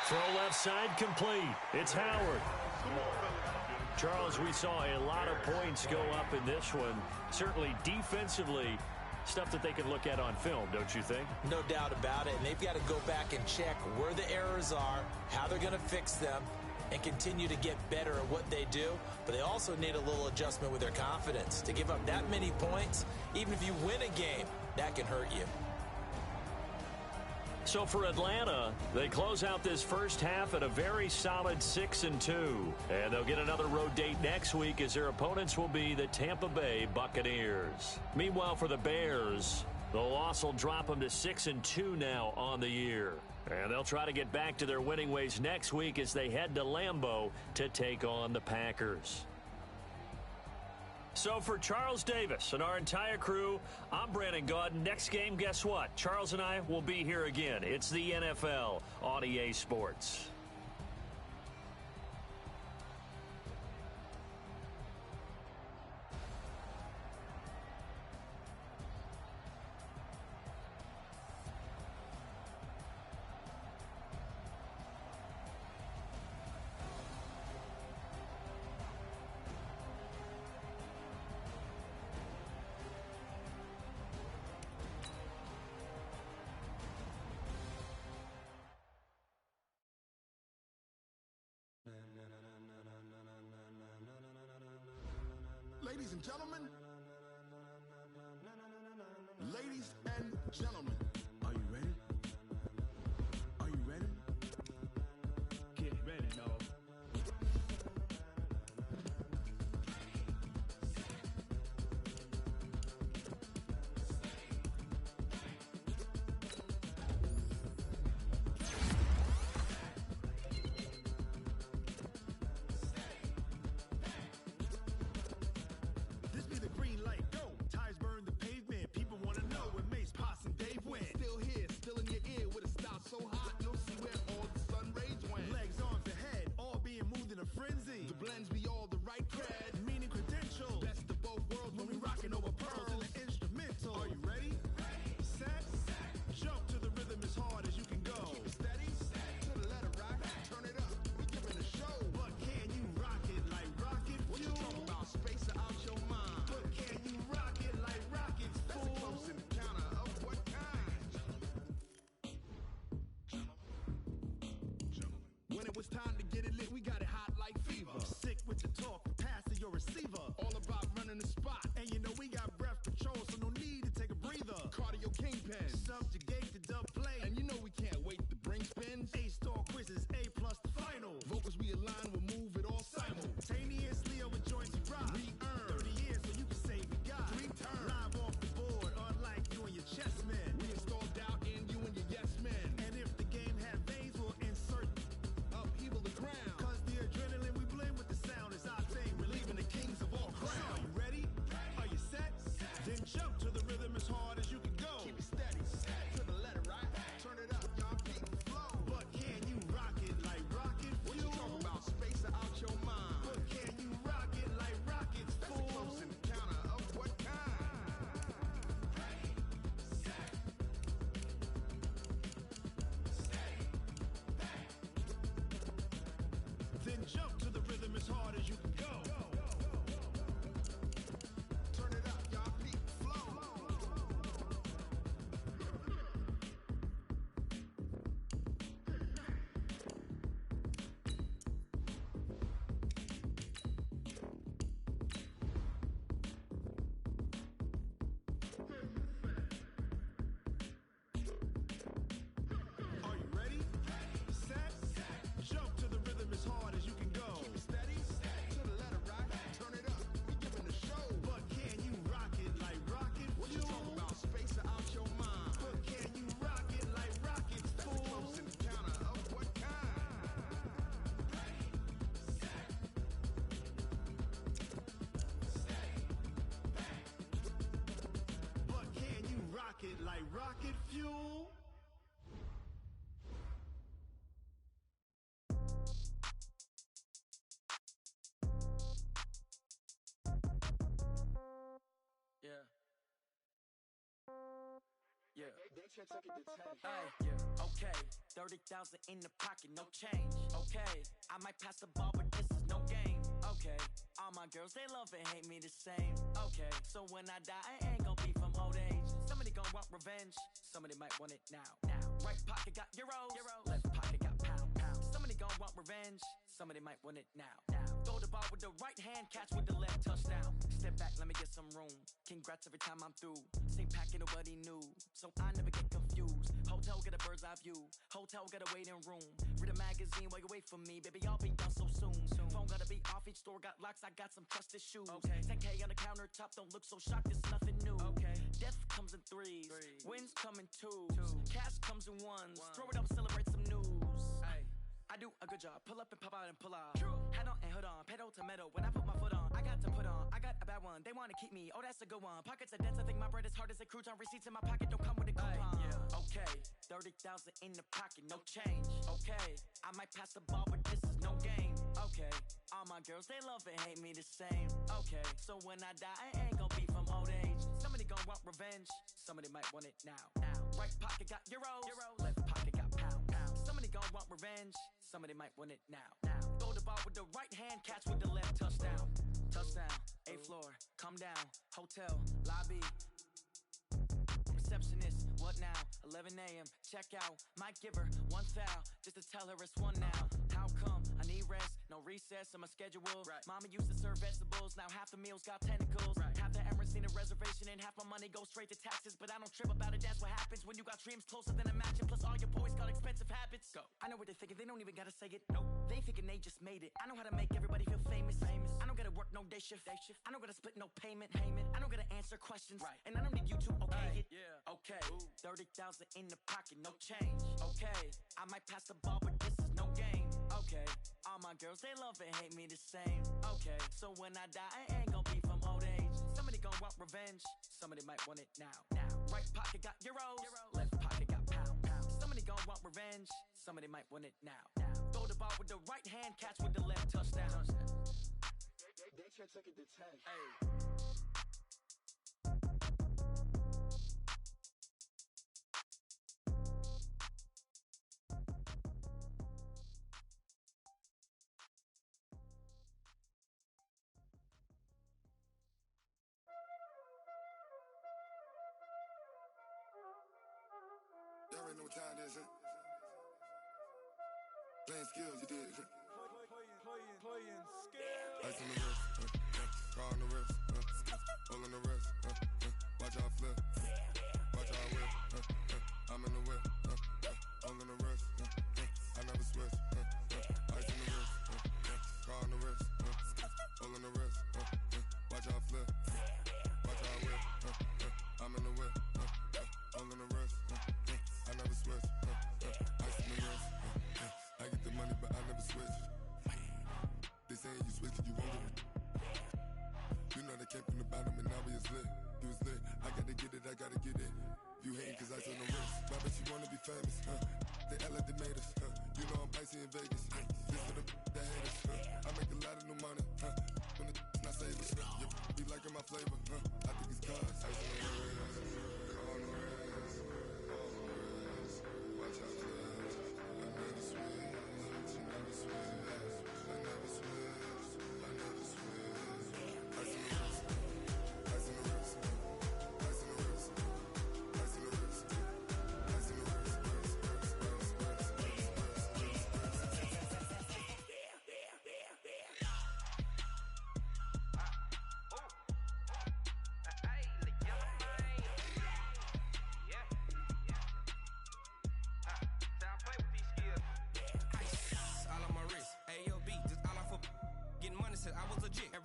Throw left side complete. It's Howard. Charles, we saw a lot of points go up in this one. Certainly defensively, stuff that they can look at on film, don't you think? No doubt about it. And they've got to go back and check where the errors are, how they're going to fix them, and continue to get better at what they do. But they also need a little adjustment with their confidence. To give up that many points, even if you win a game, that can hurt you. So for Atlanta, they close out this first half at a very solid 6-2. And they'll get another road date next week as their opponents will be the Tampa Bay Buccaneers. Meanwhile, for the Bears, the loss will drop them to 6-2 now on the year. And they'll try to get back to their winning ways next week as they head to Lambeau to take on the Packers. So for Charles Davis and our entire crew, I'm Brandon Gaudin. Next game, guess what? Charles and I will be here again. It's the NFL on EA Sports. Ladies and gentlemen, ladies and gentlemen, are you ready? Are you ready? Get ready, y'all. This be the green light, go. Tires burn the pavement. People want to know where Mace, Poss, and Dave went. Still here, still in your ear with a style so hot, you'll see where all the sun rays went. Legs, arms, and head, all being moved in a frenzy. The blends be all the right cred. Meaning credentials. Best of both worlds when we rockin' over pearls. In the instrumental. Are you ready? Set. Jump to the rhythm as hard as you can go. Keep it steady, to the letter rock, turn it up, we giving a show. But can you rock it like rocket What you fuel? talking about, space or out your mind? But can you rock it like rockets, That's a fool? close encounter of what kind? When it was time to get it lit, we got it hot like fever. Sick with the talk, pass to your receiver. All about running the spot. And you know we got breath control, so no need to take a breather. Cardio kingpin. Subjugate the dub play. And you know we can't wait to bring spins. A-star quizzes, A+ the final. Vocals we align, we'll move it all Simultaneously over joints we rock. We earn 30 years, so you can say we got 3 turns. live off the board, unlike you and your chess men. We install doubt in you and your yes men. And if the game had veins, we'll insert. Upheaval the ground. Cause the adrenaline we blend with the sound is our thing, relieving the kings of all crowns. Are you ready? Are you set? Then jump to the rhythm as hard as you can go. Keep it steady, to the letter right. Turn it up, y'all peak the flow. But can you rock it like rocket What you fuel? talking about, space or out your mind? But can you rock it like rockets, That's a fool? close encounter of what kind? Then jump to the rhythm as hard as you can go. Turn it up, y'all peak the flow. Are you ready? Set. Jump to the rhythm as hard as you can go. Keep it steady, to the letter right. Turn it up, we giving a show. But can you rock it like rocket What you fuel? talking about, space or out your mind? But can you rock it like rockets, That's a fool? close encounter of what kind? But can you rock it like rocket fuel? Yeah. Yeah. Hey, yeah. Okay. 30,000 in the pocket, no change. Okay. I might pass the ball, but this is no game. Okay. All my girls, they love and hate me the same. Okay. So when I die, I ain't gonna be from old age. Somebody gonna want revenge. Somebody might want it now. Right pocket got euros. Left pocket got pound. Somebody gonna want revenge. Somebody might want it now. Throw the ball with the right hand, catch with the left, touchdown. Step back, let me get some room. Congrats every time I'm through. Same packet, nobody knew. So I never get confused. Hotel get a bird's eye view. Hotel got a waiting room. Read a magazine while you wait for me. Baby, I'll be done so soon. Phone gotta be off, each store got locks. I got some trusted shoes. 10K on the countertop, don't look so shocked, it's nothing new. Death comes in threes. Wins come in twos. Cash comes in ones. Throw it up, celebrate some news. I do a good job. Pull up and pop out and pull out. Head on and hood on. Pedal to metal. When I put my foot on, I got to put on. I got a bad one. They want to keep me. Oh, that's a good one. Pockets are dense. I think my bread is hard as a crouton. Receipts in my pocket don't come with a coupon. Okay. 30,000 in the pocket. No change. Okay. I might pass the ball, but this is no game. Okay. All my girls, they love and hate me the same. Okay. So when I die, I ain't gonna be from old age. Somebody gonna want revenge. Somebody might want it now. Right pocket got euros. Left pocket got pound. Somebody gonna want revenge. Somebody might want it now. Throw the ball with the right hand, catch with the left, touchdown. Touchdown, 8th floor, come down, hotel, lobby. Receptionist, what now? 11 a.m., check out. Might give her one foul, just to tell her it's one now. How come? I need any rest, no recess in my schedule. Right. Mama used to serve vegetables, now half the meals got tentacles. Right. Half the Emirates need a reservation and half my money goes straight to taxes. But I don't trip about it, that's what happens when you got dreams closer than a mansion. Plus all your boys got expensive habits. Go. I know what they're thinking, they don't even gotta say it. No, they thinking they just made it. I know how to make everybody feel famous. I don't gotta work no day shift. I don't gotta split no payment. I don't gotta answer questions. Right. And I don't need you to okay it. Yeah. Okay. Ooh. 30,000 in the pocket, no change. Okay. I might pass the ball, but this is no game. Okay. All my girls, they love and hate me the same. Okay. So when I die, I ain't gonna be from old age. Somebody gonna want revenge. Somebody might want it now. Right pocket got euros. Left pocket got pound. Somebody gonna want revenge. Somebody might want it now. Throw the ball with the right hand, catch with the left, touchdown. They can't take it to 10. Hey. Y'all already know what time it is, huh? Playing skills, you did. Playing skills. Ice on the wrist, car on the wrist, hole on the wrist, watch out flip, watch out whip, I'm in the whip, hole on the wrist, I never switch, ice on the wrist, car on the wrist, hole on the wrist, watch out flip, watch out whip, I'm in the whip, hole on the wrist, I never switch, ice on the wrist, I get the money but I never switch. They saying you switch and you won't get it. You know they came from the bottom and now we is lit. You was lit, I gotta get it, I gotta get it. You hating cause ice on the wrist. Why bet you wanna be famous, They act like they made us, You know I'm icy in Vegas, This for the that hate us, I make a lot of new money, When the not savers, You be liking my flavor, I think it's cause ice on the wrist, on the wrist, on the wrist. Watch out for this, I never switch, I never switch.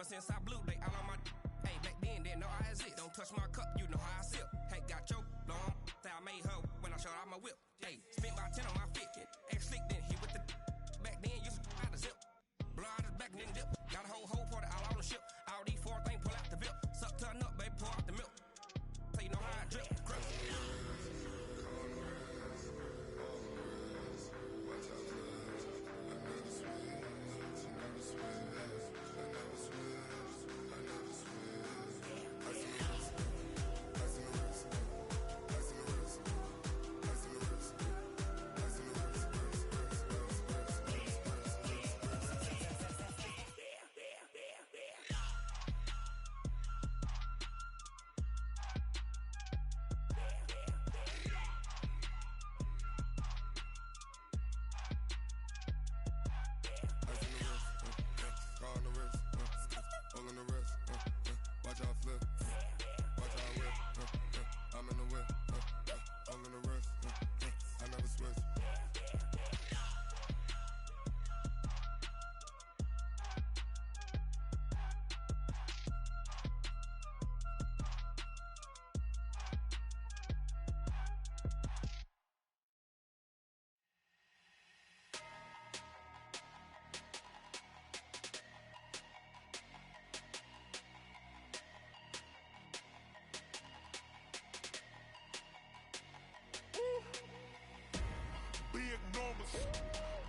Since I blew, they all on my hey, back then, didn't know I exist. Don't touch my cup, you know how I sip. Hey, got your long, say I made her when I showed out my whip. Hey, spent my 10 on my fit. Ex slick, then hit with the back then, used to out the zip. Blow out his back, then dip. Got a whole party all on the ship. All these 4 things pull out the VIP. Suck, turn up, baby, pour out the milk. So you know how I drip. Crush.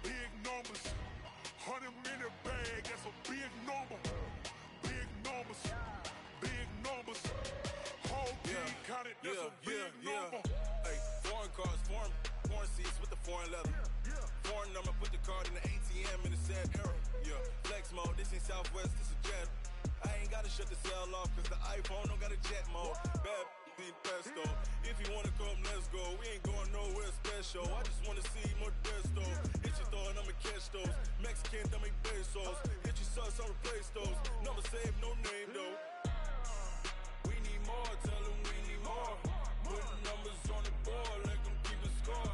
Big numbers, 100 in the bag, that's a big number. Big numbers, whole team counted, that's a big number. Hey, foreign cars, foreign seats with the foreign leather. Foreign number, put the card in the ATM in the sad era. Yeah, flex mode, this ain't Southwest, this is jet. I ain't gotta shut the cell off, cause the iPhone don't got a jet mode. Bad need pesto. If you wanna come, let's go. We ain't going nowhere special. I just wanna see more desto. Hit your throw and I'ma catch pesos. Mexican, dame pesos. Get your sauce on replace those. Number save, no name though. We need more, tell them we need more. Putting numbers on the board, let them keep a score.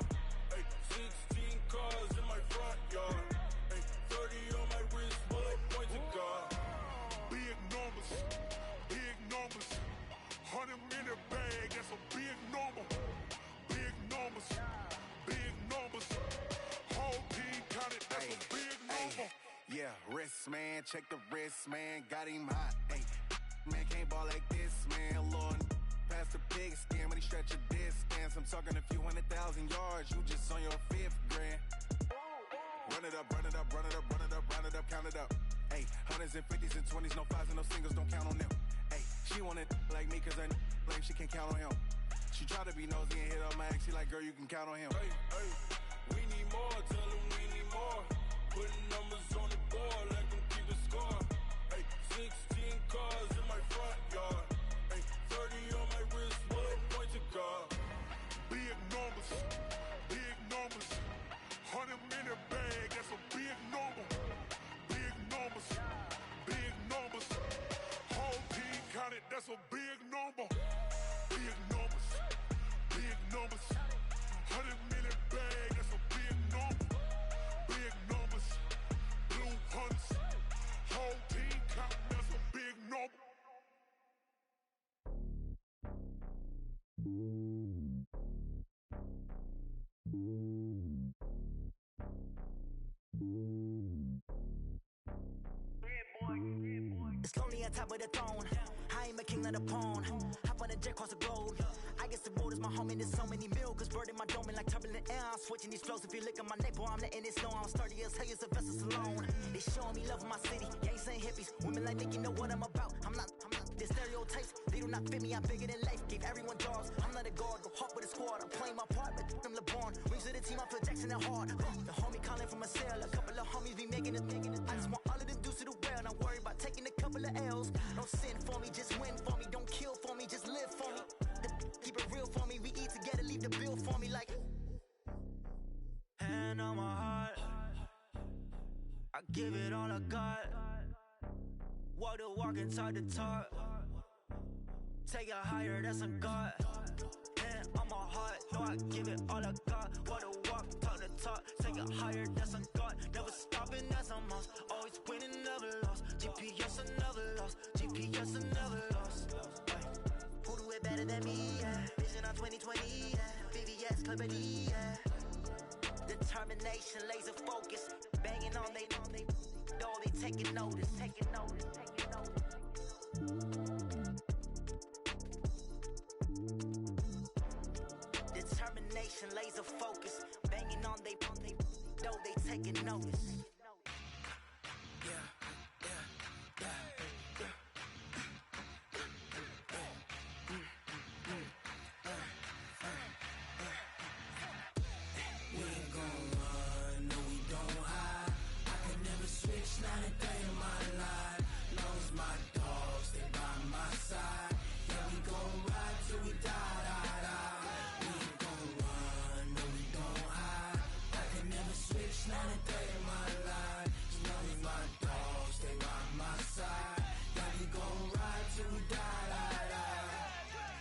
Ay, 16 cars in my front yard. Ay, 30 on my wrist, bullet point to God. Big numbers, big numbers. 100 in the bag, that's a big number. Big numbers, big numbers. Whole team counted, that's a big number. Yeah, wrist man, check the wrist man, got him hot. Ay, man can't ball like this, man. Lord, past the pig skin when he stretch a distance. I'm talking a few 100,000 yards, you just on your 5th grand. Run it up, run it up, run it up, run it up, run it up, count it up. Ay, 100s and 50s and 20s, no 5s and no singles, don't count on them. Ay, she want it like me cause I like she can't count on him. She try to be nosy and hit up my ex, she like, girl, you can count on him. Hey, hey, we need more, tell them we need more. Putting numbers on the board, let them keep a score. Hey, 16 cars in my front yard. Hey, 30 on my wrist, bullet point to God. Big numbers, big numbers. 100 in the bag, that's a big number. Big numbers, big numbers. Whole team counted, that's a big number. Big numbers, big numbers. 100 in the bag, that's a big number. Big numbers, blue hunts. Whole team counting, that's a big number. It's lonely on top of the throne. I ain't a king, not a pawn. Hop on a jet across the globe. I guess the road is my home and there's so many milkers burning my dome like turbulent air. I'm switching these flows. If you look at my neck, boy, I'm letting it snow. I'm sturdy as hell, it's a vessel alone. They showing me love in my city. Gangs ain't hippies. Women like think you know what I'm about. I'm not. The stereotypes, they do not fit me. I'm bigger than life. Gave everyone jobs. I'm not a guard. Go hard with a squad. I'm playing my part, but them LeBron. Rings to the team, I feel Jackson and hard. The homie calling from a cell. A couple of homies be making it. I just want all of them dudes to do well. Not worry about taking a couple of L's. Don't sin for me, just win for me. Don't kill for me, just live for me. Keep it real for me. We eat together, leave the bill for me like. Hand on my heart, I give it all I got. Walk the walk and talk the talk. Take it higher, that's a God. Hand on my heart, no, I give it all I got. Walk the walk, talk the talk. Take it higher, that's a God. Never stopping, that's a must. Always winning, never lost. GPS, I never lost. GPS, I never lost. Who do it better than me? Yeah. Vision on 2020, yeah. VVS, Clippity, yeah. Determination, laser focus. Banging on they door, they taking notice. Taking notice, taking notice. Determination, laser focus. Banging on they door, they taking notice.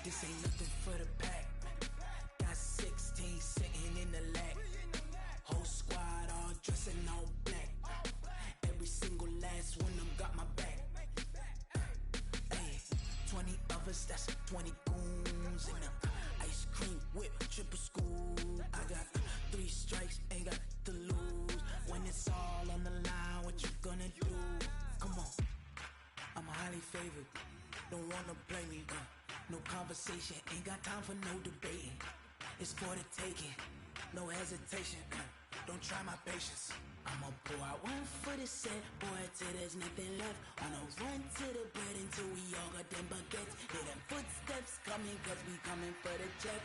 This ain't nothing for the pack. Got 16 sitting in the lap. Whole squad all dressing all black. Every single last one of them got my back. Hey, 20 of us, that's 20 goons in them. Ice cream whip, triple school. I got 3 strikes, ain't got to lose. When it's all on the line, what you gonna do? Come on, I'm highly favored. Don't wanna play me, no conversation, ain't got time for no debating. It's for the taking, no hesitation. Don't try my patience. I'ma pour out one for the set, boy, till there's nothing left. On a run to the bed until we all got them baguettes. Hear them footsteps coming, cause we coming for the check.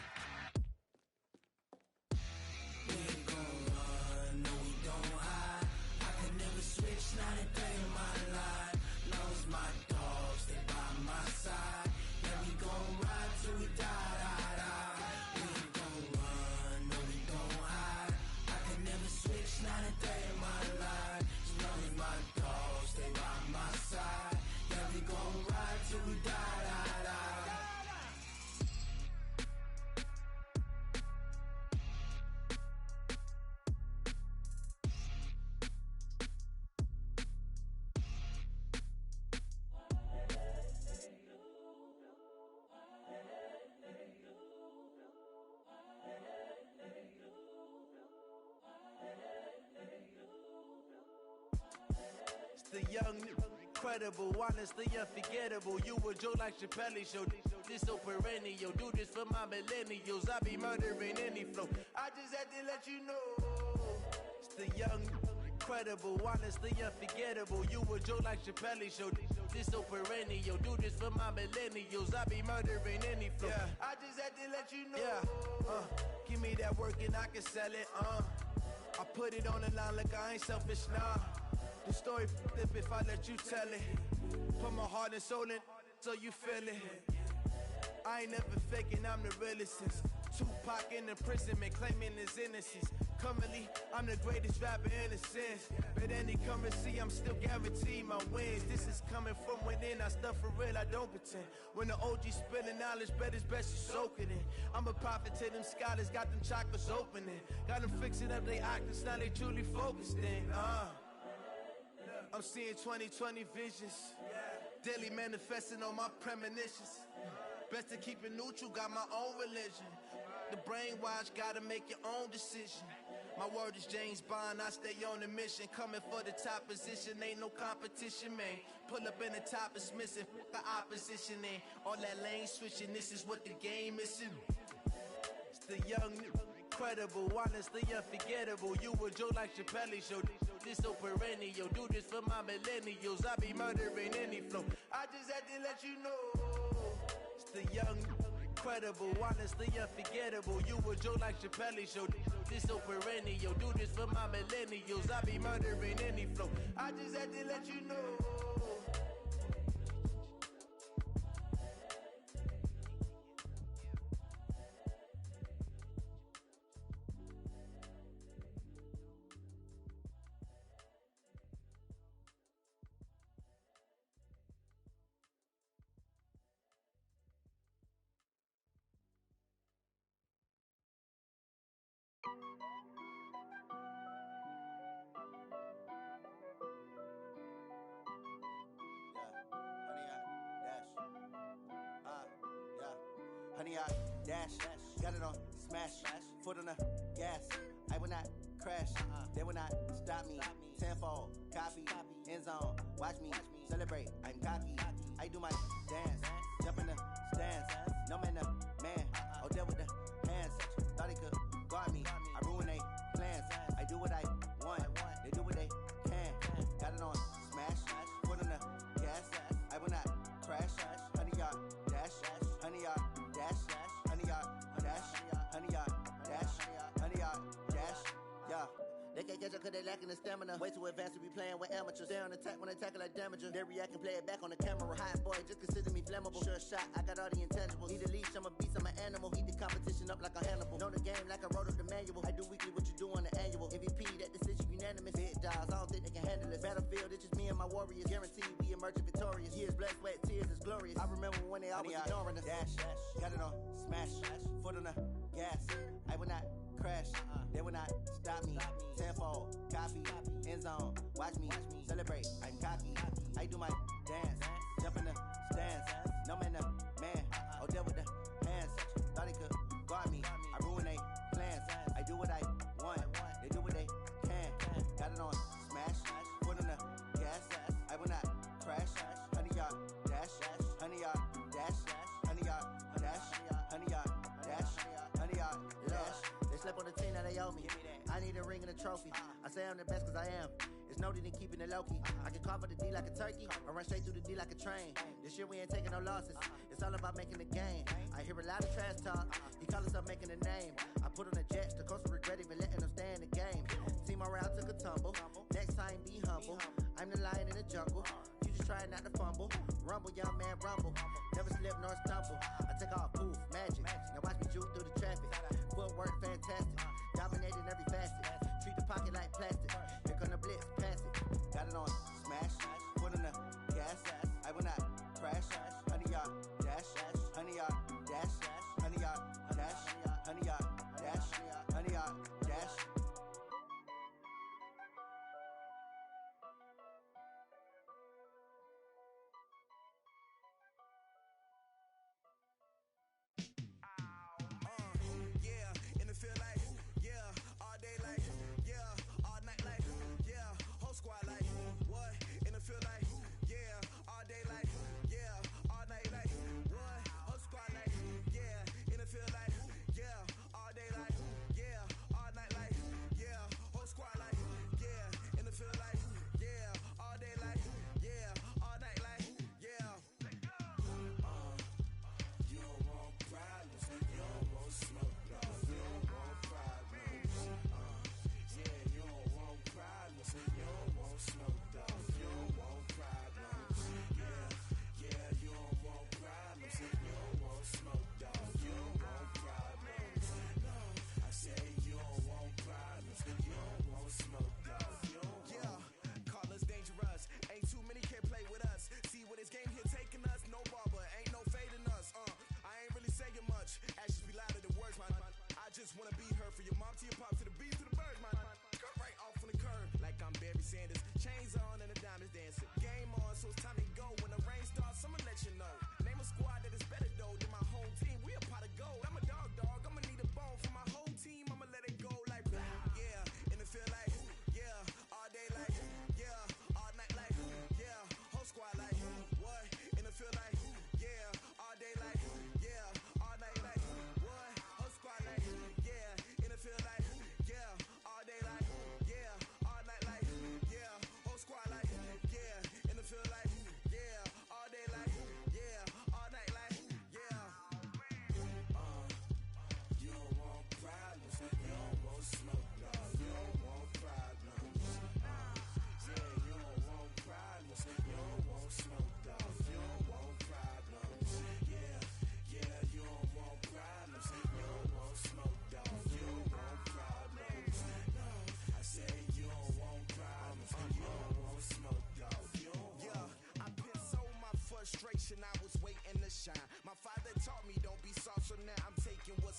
We ain't gon' run, no we don't hide. I can never switch, not a day in my life. Knows my dogs, they by my side. Yeah, we gon' ride till we die, die, die. We ain't gon' run, no we don't hide. I can never switch, not a day in my life. The young, incredible, honestly unforgettable. You a joke like Chappelle show. This so perennial. Do this for my millennials. I be murdering any flow. I just had to let you know. It's the young, incredible, honestly unforgettable. You a joke like Chappelle show. This so perennial. Do this for my millennials. I be murdering any flow. Yeah. I just had to let you know. Yeah. Give me that work and I can sell it. I put it on the line like I ain't selfish, nah. The story flip if I let you tell it. Put my heart and soul in so you feel it. I ain't never faking, I'm the realest since Tupac in imprisonment, claiming his innocence. Currently, I'm the greatest rapper in a sense. But any currency, I'm still guaranteed my wins. This is coming from within, I stuff for real, I don't pretend. When the OG spilling knowledge, bet it's best you soak it in. I'm a prophet to them scholars, got them chakras opening. Got them fixing up they octaves, now they truly focused in. I'm seeing 2020 visions. Daily manifesting on my premonitions. Best to keep it neutral, got my own religion. The brainwash, gotta make your own decision. My word is James Bond, I stay on the mission. Coming for the top position, ain't no competition, man. Pull up in the top, it's missing, the opposition ain't. All that lane switching, this is what the game missing. It's the young, incredible, honestly unforgettable. You a joke like Chappelle show. This so perennial. Do this for my millennials. I be murdering any flow. I just had to let you know. It's the young, incredible, honestly unforgettable. You a joke like Chappelle show. This so perennial. Do this for my millennials. I be murdering any flow. I just had to let you know. Honey, I dash, got it on smash, foot on the gas. I will not crash, they will not stop me. Tenfold, copy, end zone, watch me celebrate. I'm cocky, I do my dance, jump in the stands. No man, the man, oh there with the hands. Thought he could guard me, I ruin they plans. I do what I want, they do what they can. Got it on smash, foot on the gas. I will not crash, honey, y'all dash, honey, y'all dash, honey, y'all dash, honey, y'all dash, honey, y'all dash, yeah. They can't catch up cause they lacking the stamina. Way too advanced to be playing with amateurs. Stay on attack when they tackle like damager. They react and play it back on the camera. Hot boy, just consider me flammable. Sure shot, I got all the intangibles. Need a leash, I'm a beast, I'm an animal. Heat the competition up like a Hannibal. Know the game like I wrote up the manual. I do weekly what you do on the annual. MVP, that decision unanimous. Big dogs, I don't think they can handle this. Battlefield, it's just me and my warriors. Guaranteed we emerging victorious. Years, blood, sweat, tears, is glorious. I remember when they always ignoring us. Dash, got it on smash, foot on the gas. I will not crash, they will not stop me. Tenfold, copy, end zone, watch me celebrate. I'm cocky, I do my dance, jump in the stands. No man, the man, oh there with the hands. Thought he could guard me, I ruin they plans. I do what I want, they do what they can. Got it on smash, foot on the gas. I will not crash, honey, y'all dash, honey, y'all dash, honey, y'all dash, honey, y'all dash, honey, y'all dash. They slept on the team, now they owe me. I need a ring and a trophy. I say I'm the best cause I am. It's noted in keeping it low-key. I can carve up the D like a turkey or run straight through the D like a train. This year we ain't taking no losses. It's all about making the game. I hear a lot of trash talk. He call himself making a name. I put on the jets. The coach will regret even letting them stay in the game. Team around took a tumble. Next time be humble. I'm the lion in the jungle. You just try not to fumble. Rumble, young man, rumble. Never slip nor stumble. I take off, poof, magic. Now watch me juke through the traffic. Footwork fantastic. Dominating every facet. Treat the pocket like plastic. Here come the blitz, pass it. Got it on smash, foot on the gas. I will not crash. Honey, y'all dash, honey, y'all dash, honey, y'all dash, honey, y'all dash, honey, y'all dash. Yeah, in the field like, yeah, all day like, yeah, all night like, yeah, whole squad like, what? In the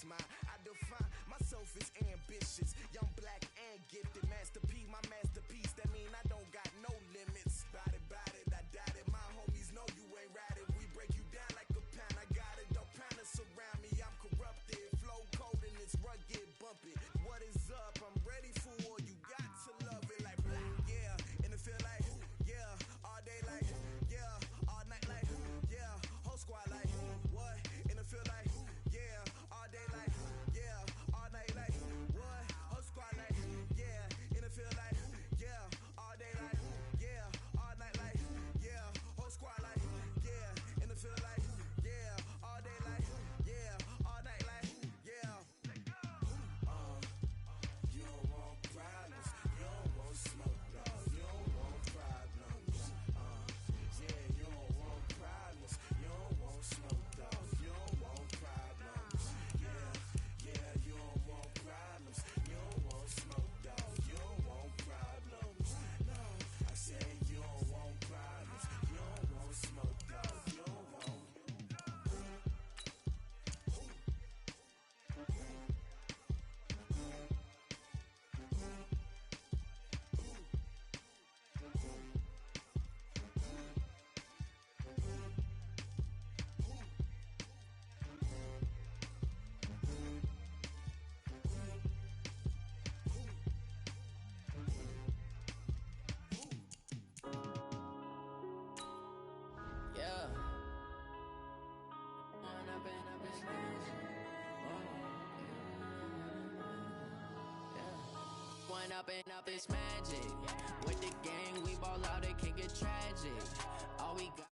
it's mine. I define myself as ambitious, young, black, and gifted. Master P, my masterpiece. That mean I don't got no limits. Bout it, I doubt it. My homies know you ain't ratted. We break you down like a pound. I got it, don't panic surround me. I'm corrupted, flow cold and it's rugged, bumpy. What is up? I'm ready for war. You got to love it like black, yeah. And it feel like, yeah, all day like, yeah, all night like, yeah, whole squad like, what? And it feel like, yeah, all day like, yeah, all night like, what? Whole squad like, yeah, and it feel like, yeah, all day like, yeah, all night like, yeah, whole squad like, yeah, and it feel like, yeah, all day like, yeah, all night like, yeah. You don't want problems, you don't want smoke, dog. You don't want problems. Yeah, you don't want problems, you don't want smoke, dog. You don't want problems. Yeah, you don't want problems, you don't want smoke, dog. You don't want problems. No, I said you don't want problems, you don't want smoke, dog. You don't want. Yeah. One up and up, it's magic. With the gang, we ball out, it can get tragic. All we got.